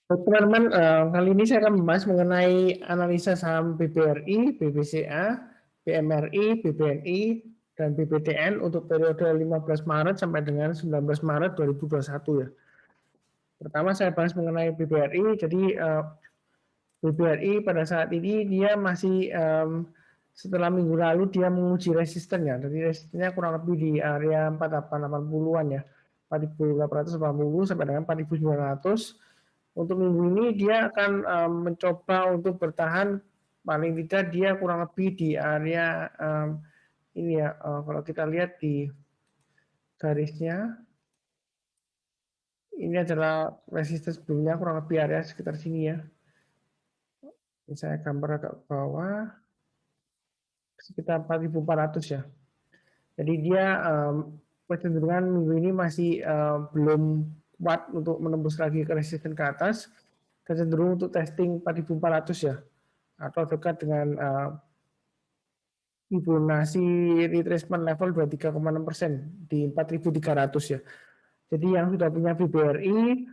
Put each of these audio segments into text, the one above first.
Teman-teman, kali ini saya akan membahas mengenai analisa saham BBRI, BBCA, BMRI, BBNI, dan BBTN untuk periode 15 Maret sampai dengan 19 Maret 2021 ya. Pertama saya bahas mengenai BBRI. Jadi BBRI pada saat ini dia masih setelah minggu lalu dia menguji resistennya. Jadi resistennya kurang lebih di area 4880-an ya. 4880 sampai dengan 4900. Untuk minggu ini dia akan mencoba untuk bertahan, paling tidak dia kurang lebih di area ini ya, kalau kita lihat di garisnya, ini adalah resisten sebelumnya kurang lebih area sekitar sini ya. Ini saya gambar agak ke bawah, sekitar 4.400 ya. Jadi dia kecenderungan minggu ini masih belum kuat untuk menembus lagi ke resisten ke atas, kecenderungan untuk testing 4.400 ya, atau dekat dengan Fibonacci retracement level 23,6% di 4.300 ya. Jadi yang sudah punya BBRI,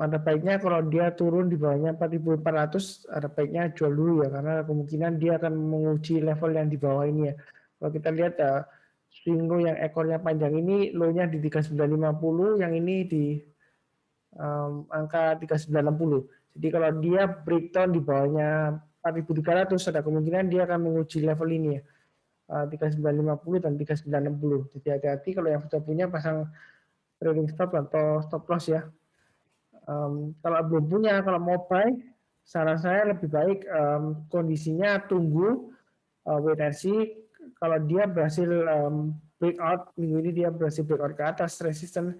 ada baiknya kalau dia turun di bawahnya 4.400, ada baiknya jual dulu ya, karena kemungkinan dia akan menguji level yang di bawah ini ya. Kalau kita lihat swing low yang ekornya panjang ini, low-nya di 3950, yang ini di angka 3960. Jadi kalau dia breakdown di bawahnya 4.300, ada kemungkinan dia akan menguji level ini ya, 3950 dan 3960. Jadi hati-hati kalau yang sudah punya pasang trading stop atau stop loss ya. Kalau belum punya, kalau mau buy, saran saya lebih baik kondisinya tunggu wait and see. Kalau dia berhasil breakout, minggu ini dia berhasil breakout ke atas resisten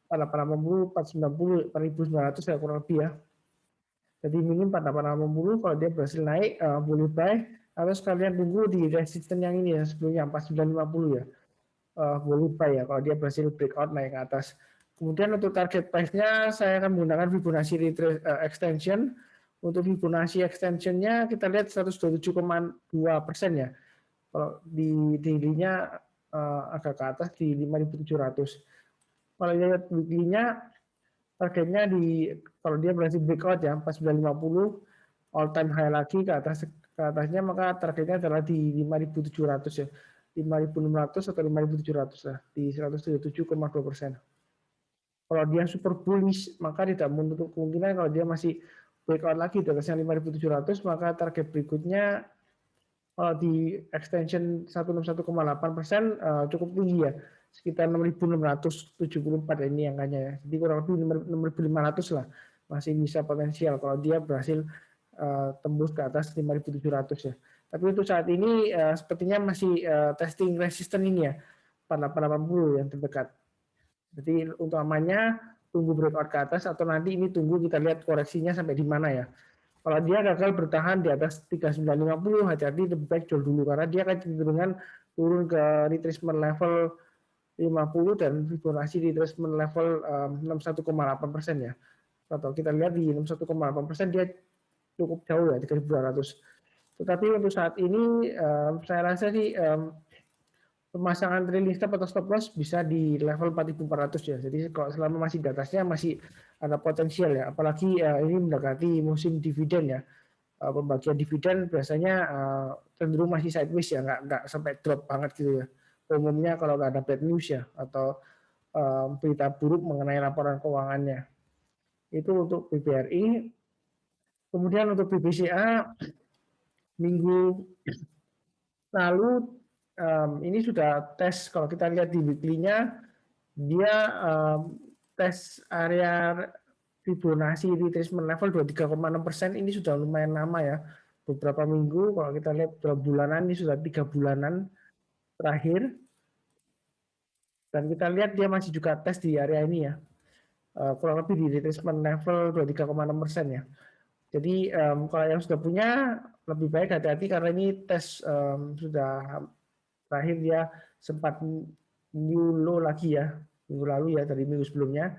4880, 490, 4900 ya kurang lebih ya. Jadi minim 4880, kalau dia berhasil naik boleh buy, atau sekalian tunggu di resisten yang ini ya sebelumnya 4950 ya. Boleh buy ya kalau dia berhasil breakout naik ke atas. Kemudian untuk target price-nya saya akan menggunakan Fibonacci extension. Untuk Fibonacci extension-nya kita lihat 127,2% ya. Kalau di daily-nya agak ke atas di 5.700. Kalau lihat weekly-nya targetnya di, kalau dia berhasil breakout ya 4950 all time high lagi ke atasnya, maka targetnya adalah di 5.700 ya, 5.600 atau 5.700 lah, di 137,2%. Kalau dia super bullish, maka tidak menutup kemungkinan kalau dia masih breakout lagi di atasnya 5.700, maka target berikutnya kalau di extension 161,8% cukup tinggi ya, sekitar 6.674 ini angkanya ya. Jadi kurang lebih 6.500 lah, masih bisa potensial kalau dia berhasil tembus ke atas 5.700 ya. Tapi untuk saat ini sepertinya masih testing resisten ini ya, 4880 yang terdekat. Jadi untuk amannya tunggu breakout ke atas, atau nanti ini tunggu kita lihat koreksinya sampai di mana ya. Kalau dia gagal bertahan di atas 3950, hati-hati lebih baik jual dulu, karena dia akan cenderungan turun ke retracement level 50 dan Fibonacci retracement level 61,8% ya. Atau kita lihat di 61,8% dia cukup jauh ya, 3.200. Tetapi untuk saat ini saya rasa sih pemasangan trailing stop atau stop loss bisa di level 4.400 ya. Jadi kalau selama masih di atasnya masih ada potensial ya. Apalagi ini mendekati musim dividen ya. Pembagian dividen biasanya cenderung masih sideways ya, nggak sampai drop banget gitu ya. Umumnya kalau nggak ada bad news ya, atau berita buruk mengenai laporan keuangannya. Itu untuk BBRI. Kemudian untuk BBCA minggu lalu ini sudah tes, kalau kita lihat di weekly-nya dia tes area Fibonacci retracement level 23,6%, ini sudah lumayan lama ya, beberapa minggu. Kalau kita lihat berapa bulanan, ini sudah 3 bulanan terakhir, dan kita lihat dia masih juga tes di area ini ya, kurang lebih di retracement level 23,6% ya. Jadi kalau yang sudah punya lebih baik hati-hati, karena ini tes sudah terakhir dia sempat new low lagi ya minggu lalu ya, dari minggu sebelumnya.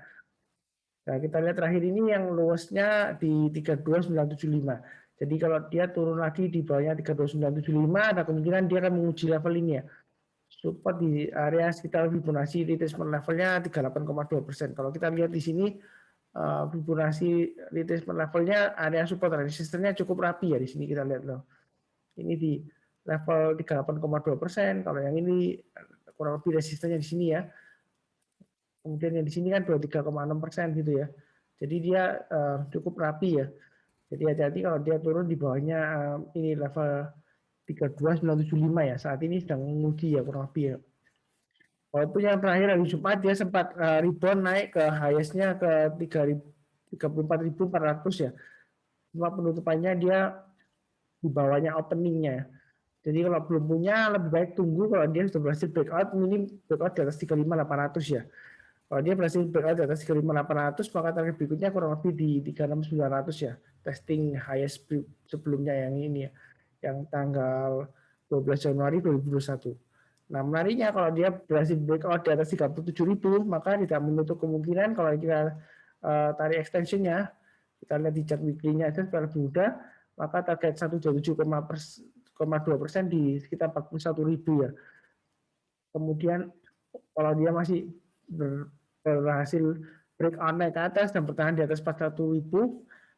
Nah, kita lihat terakhir ini yang lowest-nya di 32975. Jadi kalau dia turun lagi di bawahnya 32975, ada kemungkinan dia akan menguji level ini ya. Support di area sekitar Fibonacci retracement levelnya 38,2%. Kalau kita lihat di sini Fibonacci retracement levelnya, area support resistennya cukup rapi ya di sini kita lihat loh. Ini di level 38,2%, kalau yang ini kurang lebih resistennya di sini ya. Kemudian yang di sini kan 23,6% gitu ya. Jadi dia cukup rapi ya. Jadi hati-hati kalau dia turun di bawahnya ini level 32975 ya. Saat ini sedang menguji ya kurang lebih ya. Walaupun yang terakhir hari Jumat dia sempat rebound naik ke highest-nya ke 34.400 ya. Cuma penutupannya dia di bawahnya opening-nya. Jadi kalau belum punya lebih baik tunggu kalau dia sudah berhasil breakout, minim breakout di atas 35.800 ya. Kalau dia berhasil breakout di atas 35.800 maka target berikutnya kurang lebih di 36.900 ya. Testing highest sebelumnya yang ini ya. Yang tanggal 12 Januari 2021. Nah, menariknya kalau dia berhasil breakout di atas 37.000 maka tidak menutup kemungkinan kalau kita tarik extensionnya, kita lihat di chart weekly-nya aja supaya lebih mudah, maka target 127,2% di sekitar 41.000 ya. Kemudian kalau dia masih berhasil breakout naik ke atas dan bertahan di atas 41.000,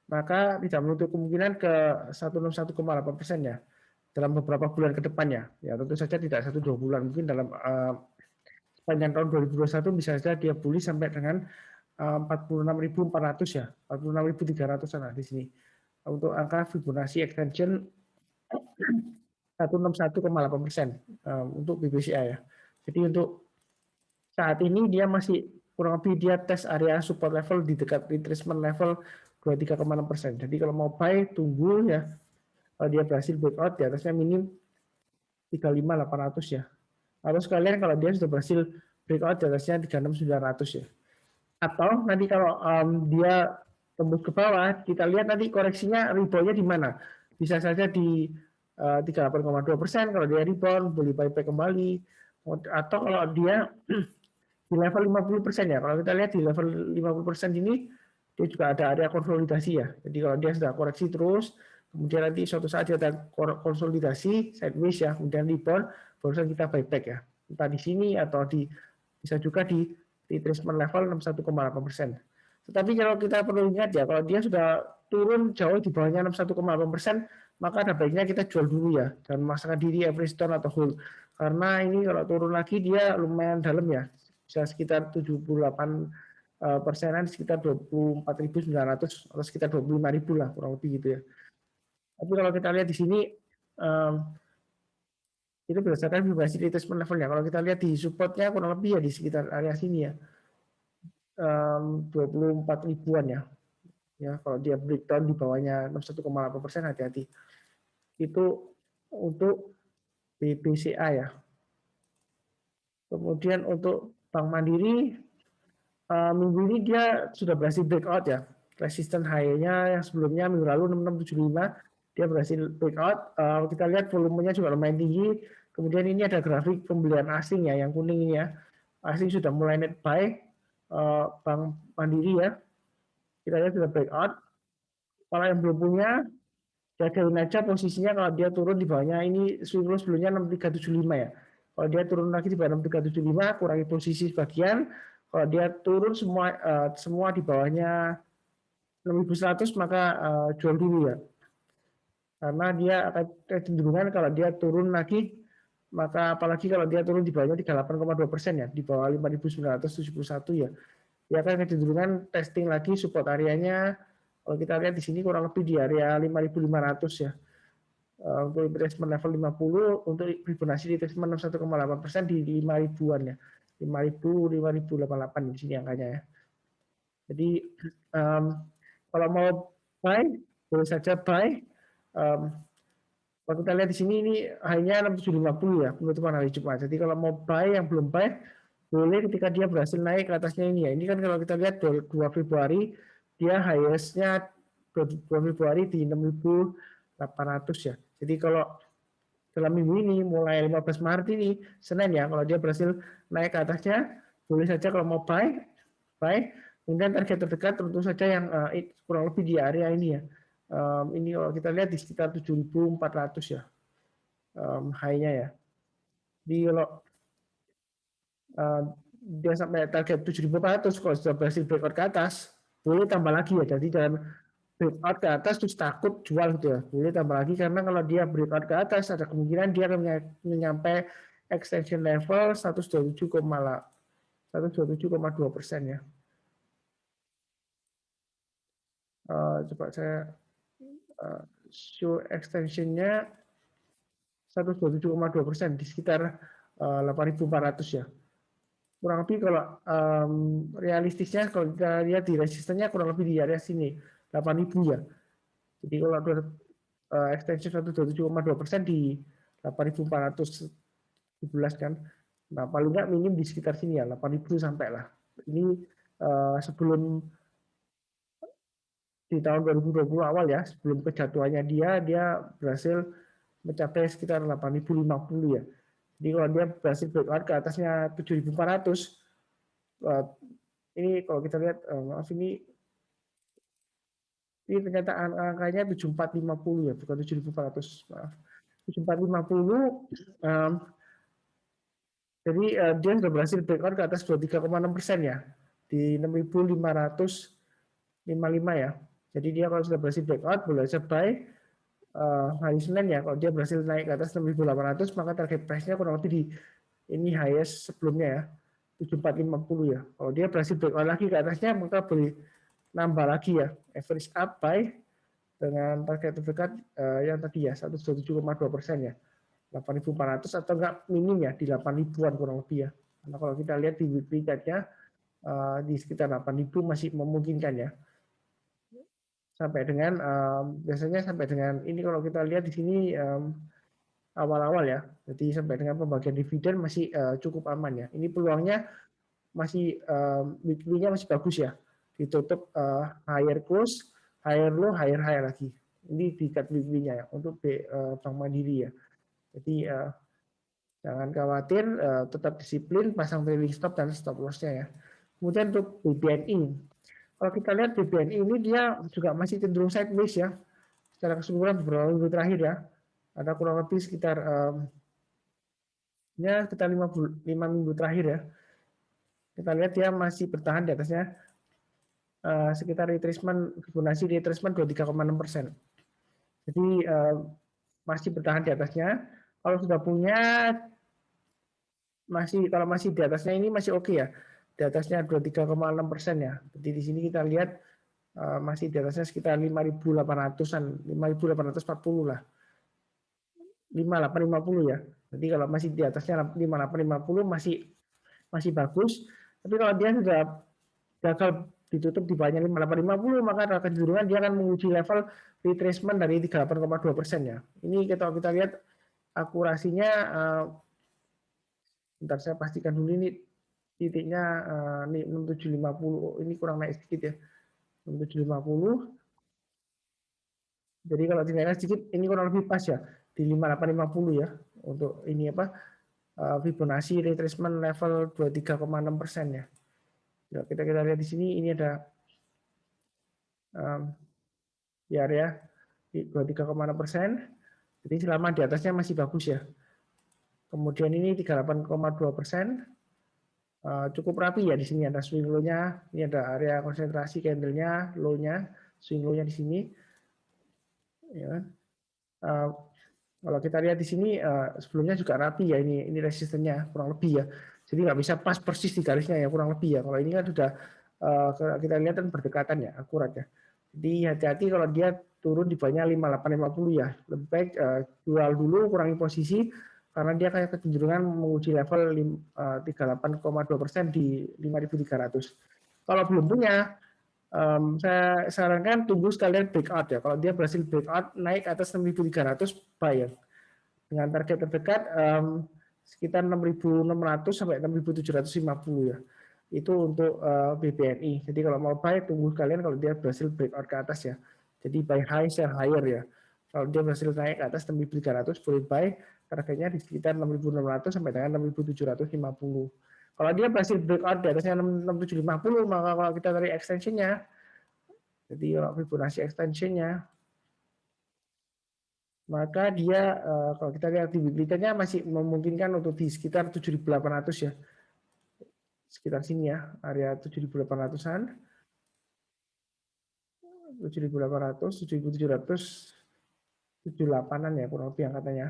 maka tidak menutup kemungkinan ke 161,8% ya dalam beberapa bulan ke depannya. Ya tentu saja tidak 1-2 bulan, mungkin dalam sepanjang tahun 2021 bisa saja dia bullish sampai dengan 46.400 ya, 46.300 di sini. Untuk angka Fibonacci extension 161,8% untuk BBCA ya. Jadi untuk saat ini dia masih kurang lebih dia tes area support level di dekat retracement level 23,6%. Jadi kalau mau buy tunggu ya, kalau dia berhasil breakout di atasnya minim 35.800 ya. Atau sekalian kalau dia sudah berhasil breakout di atasnya 36.900 ya. Atau nanti kalau dia tembus ke bawah, kita lihat nanti koreksinya reboundnya di mana. Bisa saja di 38,2%, kalau dia rebound boleh buyback kembali. Atau kalau dia di level 50% ya. Kalau kita lihat di level 50% ini dia juga ada area konsolidasi ya. Jadi kalau dia sudah koreksi terus, kemudian nanti suatu saat dia ada konsolidasi sideways ya, kemudian rebound, barusan kita buyback ya. Entah di sini atau bisa juga di retracement level 61,8%. Tetapi kalau kita perlu ingat ya, kalau dia sudah turun jauh di bawahnya 61,8%, maka ada baiknya kita jual dulu ya, dan memaksakan diri average down atau hold. Karena ini kalau turun lagi dia lumayan dalam ya, bisa sekitar 78 persenan, sekitar 24.900 atau sekitar 25.000 lah kurang lebih gitu ya. Tapi kalau kita lihat di sini itu berdasarkan Fibonacci retracement levelnya. Kalau kita lihat di supportnya kurang lebih ya di sekitar area sini ya, 24 ribuan ya. Ya kalau dia breakdown di bawahnya 61,8%, hati-hati. Itu untuk BBCA ya. Kemudian untuk Bank Mandiri minggu ini dia sudah berhasil breakout ya. Resisten high-nya yang sebelumnya minggu lalu 6675 dia berhasil breakout. Kita lihat volumenya juga lumayan tinggi. Kemudian ini ada grafik pembelian asing ya, yang kuning ini ya. Asing sudah mulai net buy Bank Mandiri ya. Kita lihat sudah breakout. Kalau yang belum punya, jagain aja posisinya kalau dia turun di bawahnya ini swing low sebelumnya 6375 ya. Kalau dia turun lagi di bawah 6375, kurangi posisi sebagian. Kalau dia turun semua di bawahnya 6100 maka jual dulu ya. Karena dia akan kecenderungan kalau dia turun lagi, maka apalagi kalau dia turun di bawahnya 38,2% ya, di bawah 5.971 ya. Dia akan kecenderungan testing lagi support areanya. Kalau kita lihat di sini kurang lebih di area 5.500 ya. Untuk retracement level 50, untuk Fibonacci retracement 61,8% di 5.000-an ya. 5.000, 5.088 di sini angkanya ya. Jadi kalau mau buy, boleh saja buy. Kalau kita lihat di sini ini hanya 6750 ya penutupan hari Jumat. Jadi kalau mau buy yang belum buy, boleh ketika dia berhasil naik ke atasnya ini ya. Ini kan kalau kita lihat 2 Februari dia highest-nya 2 Februari di 6.800 ya. Jadi kalau dalam minggu ini mulai 15 Maret ini Senin ya, kalau dia berhasil naik ke atasnya, boleh saja kalau mau buy. Kemudian target terdekat tentu saja yang kurang lebih di area ini ya. Ini kalau kita lihat di sekitar 7.400 ya, high-nya ya. Jadi kalau dia sampai target 7.400, kalau sudah berhasil breakout ke atas, boleh tambah lagi ya. Jadi dalam breakout ke atas terus takut jual gitu ya. Boleh tambah lagi karena kalau dia breakout ke atas ada kemungkinan dia akan menyampai extension level 127,2% ya. Coba saya show extensionnya 127,2% di sekitar 8.400 ya. Kurang lebih kalau realistisnya kalau kita lihat di resistennya kurang lebih di area sini 8.000 ya. Jadi kalau extension 127,2% di 8.417 kan. Nah, paling nggak minim di sekitar sini ya, 8.000 sampai lah. Ini sebelum di tahun 2020 awal ya, sebelum kejatuhannya dia berhasil mencapai sekitar 8.050 ya. Jadi kalau dia berhasil breakout ke atasnya 7.400, ini kalau kita lihat, maaf ini ternyata angkanya 7450 ya, bukan 7400, maaf. 7450, jadi dia sudah berhasil breakout ke atas 23,6% ya, di 6.555 ya. Jadi dia kalau sudah berhasil breakout, boleh buy hari Senin ya. Kalau dia berhasil naik ke atas 6.800, maka target price-nya kurang lebih di ini highest sebelumnya ya, 7450 ya. Kalau dia berhasil breakout lagi ke atasnya, maka boleh nambah lagi ya, average up buy dengan target terdekat yang tadi ya 127,2% ya, 8.400 atau enggak minim ya di 8.000-an kurang lebih ya. Karena kalau kita lihat di weekly chart-nya di sekitar 8.000 masih memungkinkan ya. Sampai dengan biasanya sampai dengan ini kalau kita lihat di sini awal-awal ya. Jadi sampai dengan pembagian dividen masih cukup aman ya. Ini peluangnya masih weekly-nya masih bagus ya. Ditutup higher close, higher low, higher high lagi. Ini di cut weekly-nya ya untuk Bank Mandiri ya. Jadi jangan khawatir, tetap disiplin, pasang trailing stop dan stop loss-nya ya. Kemudian untuk BBNI, kalau kita lihat BBNI ini dia juga masih cenderung sideways ya. Secara keseluruhan beberapa minggu terakhir ya, ada kurang lebih sekitar sekitar 5 minggu terakhir ya. Kita lihat dia masih bertahan di atasnya sekitar retracement Fibonacci retracement 23,6%. Jadi masih bertahan di atasnya. Kalau sudah punya kalau masih di atasnya ini masih oke ya. Di atasnya 23,6% ya. Jadi di sini kita lihat masih di atasnya sekitar 5.800-an, 5.840 lah. 5.850 ya. Jadi kalau masih di atasnya 5.850 masih bagus. Tapi kalau dia sudah gagal ditutup di bawahnya 5.850, maka ada kecenderungan dia akan menguji level retracement dari 38,2% ya. Ini kita lihat akurasinya, bentar saya pastikan dulu ini titiknya, ini 6750, ini kurang naik sedikit ya, 6750. Jadi kalau dinaikkan sedikit ini kurang lebih pas ya di 5850 ya untuk ini apa Fibonacci retracement level 23,6% ya. Kita lihat di sini ini ada di area 23,6%. Jadi selama di atasnya masih bagus ya. Kemudian ini 38,2%. Cukup rapi ya di sini ada swing low-nya, ini ada area konsentrasi candle-nya, low-nya, swing low-nya di sini. Ya. Kalau kita lihat di sini sebelumnya juga rapi ya, ini resistennya kurang lebih ya. Jadi nggak bisa pas persis di garisnya ya, kurang lebih ya. Kalau ini kan sudah kita lihat kan berdekatan ya, akurat ya. Jadi hati-hati kalau dia turun di bawahnya 5850 ya. Lebih baik jual dulu, kurangi posisi karena dia kayak kecenderungan menguji level 38,2% di 5.300. Kalau belum punya, saya sarankan tunggu sekalian breakout ya. Kalau dia berhasil breakout naik atas 6.300 buy ya. Dengan target terdekat sekitar 6.600 sampai 6.750 ya. Itu untuk BBNI. Jadi kalau mau buy tunggu sekalian kalau dia berhasil breakout ke atas ya. Jadi buy high sell higher ya. Kalau dia berhasil naik ke atas 6.300 boleh buy, targetnya di sekitar 6.600 sampai dengan 6.750. Kalau dia berhasil breakout di atasnya 6.750, maka kalau kita tarik extensionnya, jadi kalau Fibonacci extensionnya, maka dia kalau kita lihat di weekly-nya masih memungkinkan untuk di sekitar 7.800 ya. Sekitar sini ya, area 7.800-an. 7.800, 7.778-an ya kurang lebih angkatannya.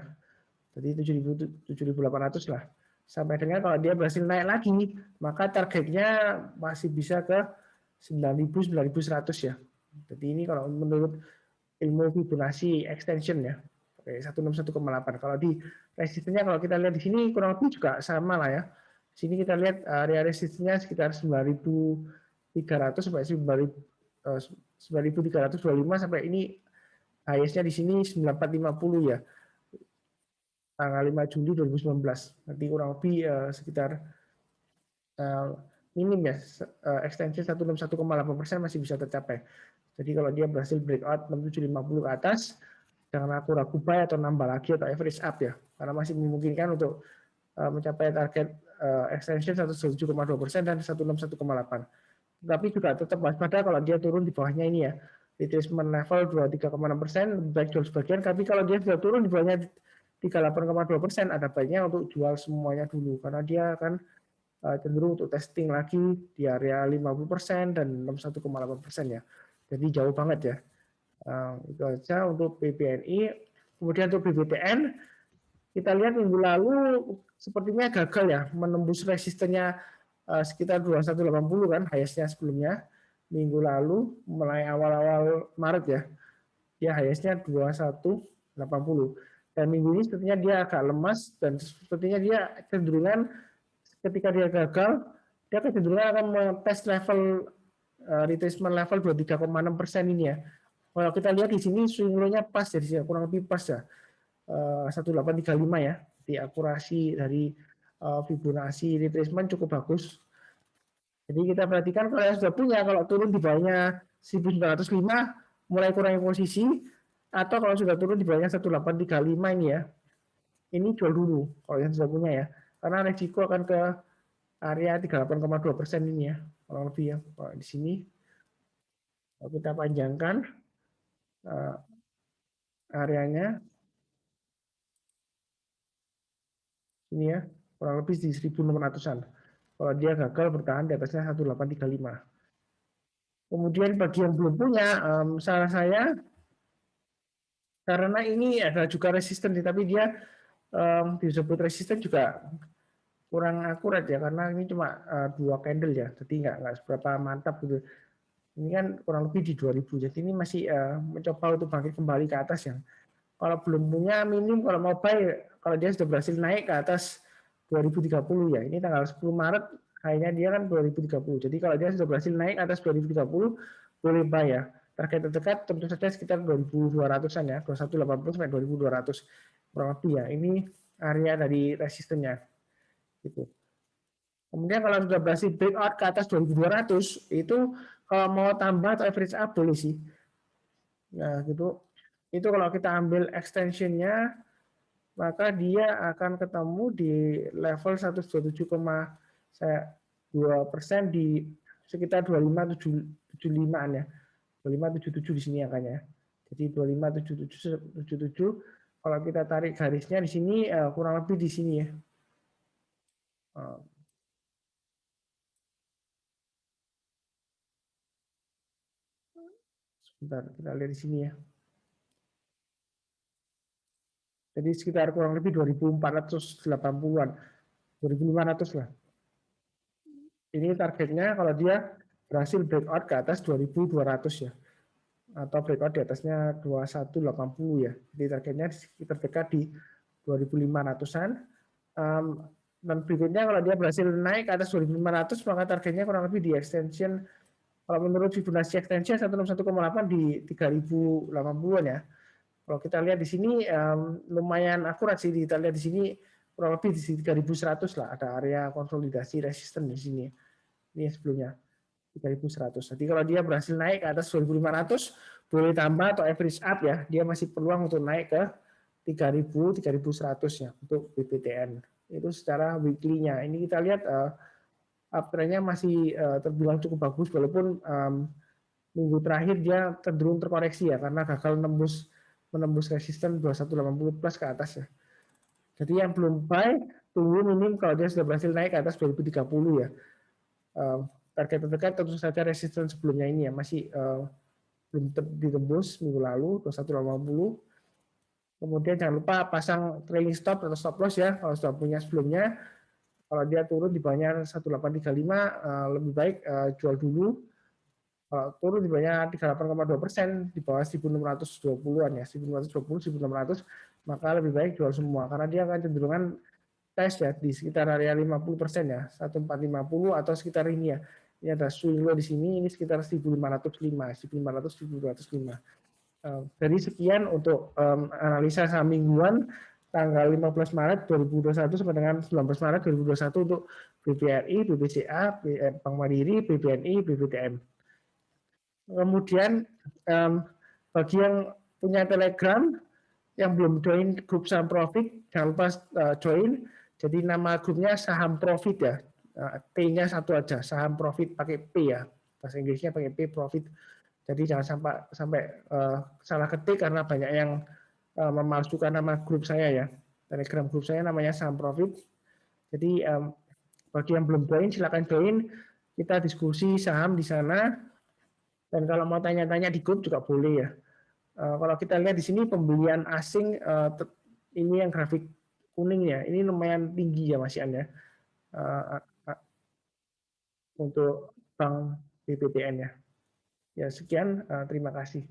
Jadi 7.800 lah. Sampai dengan kalau dia berhasil naik lagi, maka targetnya masih bisa ke 9.000, 9.100 ya. Jadi ini kalau menurut ilmu Fibonacci extension ya, 161,8. Kalau di resistennya kalau kita lihat di sini kurang lebih juga sama lah ya. Di sini kita lihat area resistennya sekitar 9.300 sampai 9.325 sampai ini highest-nya di sini 9.450 ya. Tanggal 5 Juli 2019. Nanti kurang lebih sekitar minim ya, extension 161,8% masih bisa tercapai. Jadi kalau dia berhasil breakout 6750 ke atas, jangan ragu-ragu buy atau nambah lagi atau average up ya, karena masih memungkinkan untuk mencapai target extension 107,2% dan 161,8. Tapi juga tetap waspada kalau dia turun di bawahnya ini ya, retracement level 23,6%, lebih baik jual sebagian. Tapi kalau dia sudah turun di bawahnya 38,2%, ada baiknya untuk jual semuanya dulu, karena dia akan cenderung untuk testing lagi di area 50% dan 61,8% ya. Jadi jauh banget ya. Itu aja untuk BBNI. Kemudian untuk BBTN, kita lihat minggu lalu sepertinya gagal ya menembus resistennya sekitar 2180 kan, highest-nya sebelumnya. Minggu lalu, mulai awal-awal Maret ya, dia highest-nya 2180. Dan minggu ini sepertinya dia agak lemas dan sepertinya dia cenderungan ketika dia gagal, dia kecenderungan akan tes level retracement level 23,6% ini ya. Kalau kita lihat di sini swing low-nya pas ya, kurang lebih pas ya, 1835 ya. Di akurasi dari Fibonacci retracement cukup bagus. Jadi kita perhatikan kalau yang sudah punya, kalau turun di bawahnya 1905 mulai kurangi posisi, atau kalau sudah turun di bawahnya 1835 ini ya, ini jual dulu kalau yang sudah punya ya, karena resiko akan ke area 38,2% ini ya, kurang lebih ya. Di sini kalau kita panjangkan areanya ini ya, kurang lebih di 1.600-an. Kalau dia gagal bertahan di atasnya 1835. Kemudian bagi yang belum punya, saran saya karena ini ada juga resisten, tapi dia disebut resisten juga kurang akurat ya, karena ini cuma dua candle ya, jadi nggak seberapa mantap gitu. Ini kan kurang lebih di 2000, jadi ini masih mencoba untuk bangkit kembali ke atas ya. Kalau belum punya minim, kalau mau buy, kalau dia sudah berhasil naik ke atas 2030 ya, ini tanggal 10 Maret, kayaknya dia kan 2030. Jadi kalau dia sudah berhasil naik atas 2030, boleh buy ya. Target terdekat tentu saja sekitar 2200-an ya, 2180 sampai 2200 kurang lebih ya. Ini area dari resistennya. Gitu. Kemudian kalau sudah berhasil breakout ke atas 2200, itu kalau mau tambah atau average up boleh sih. Nah, gitu. Itu kalau kita ambil extensionnya, maka dia akan ketemu di level 127,2% di sekitar 2575-an ya. 2577 di sini angkanya. Jadi 257777 kalau kita tarik garisnya di sini kurang lebih di sini ya. Sebentar, kita lihat di sini ya. Jadi sekitar kurang lebih 2480-an. 2500 lah. Ini targetnya kalau dia berhasil breakout ke atas 2200 ya. Atau breakout di atasnya 2180 ya. Jadi targetnya terdekat di 2500-an. Dan berikutnya kalau dia berhasil naik ke atas 2500, maka targetnya kurang lebih di extension, kalau menurut Fibonacci extension 161,8 di 3080-an ya. Kalau kita lihat di sini lumayan akurat sih, kita lihat di sini kurang lebih di 3100 lah, ada area konsolidasi resisten di sini. Ini sebelumnya 3100. Jadi kalau dia berhasil naik ke atas 2500, boleh tambah atau average up ya, dia masih peluang untuk naik ke 3000, 3100 ya untuk BBTN. Itu secara weekly-nya. Ini kita lihat uptrend-nya masih terbilang cukup bagus, walaupun minggu terakhir dia cenderung terkoreksi ya, karena gagal menembus resisten 2180 plus ke atas ya. Jadi yang belum buy, tunggu minim kalau dia sudah berhasil naik ke atas 2030 ya. Target terdekat tentu saja resisten sebelumnya ini ya, masih belum ditembus minggu lalu 2180. Kemudian jangan lupa pasang trailing stop atau stop loss ya kalau sudah punya sebelumnya. Kalau dia turun di bawahnya 1835 lebih baik jual dulu. Kalau turun di bawahnya 38,2%, di bawah 1620-an ya, 1620, 1600, maka lebih baik jual semua karena dia akan cenderungan tes ya di sekitar area 50% ya, 1450 atau sekitar ini ya. Ini ada swing low di sini, ini sekitar 1505, 1500, 1205. Jadi sekian untuk analisa saham mingguan tanggal 15 Maret 2021 sampai dengan 19 Maret 2021 untuk BBRI, BBCA, Bank Mandiri, BBNI, BBTM. Kemudian bagi yang punya Telegram yang belum join grup saham profit, jangan lupa join. Jadi nama grupnya saham profit ya. P-nya satu aja, saham profit pakai P ya. Bahasa Inggrisnya pakai P profit. Jadi jangan sampai salah ketik karena banyak yang memalsukan nama grup saya ya. Telegram grup saya namanya saham profit. Jadi bagi yang belum join silakan join. Kita diskusi saham di sana. Dan kalau mau tanya-tanya di grup juga boleh ya. Kalau kita lihat di sini pembelian asing ini yang grafik kuning ya, ini lumayan tinggi ya Mas Ian ya untuk Bank BBTN ya. Ya sekian, terima kasih.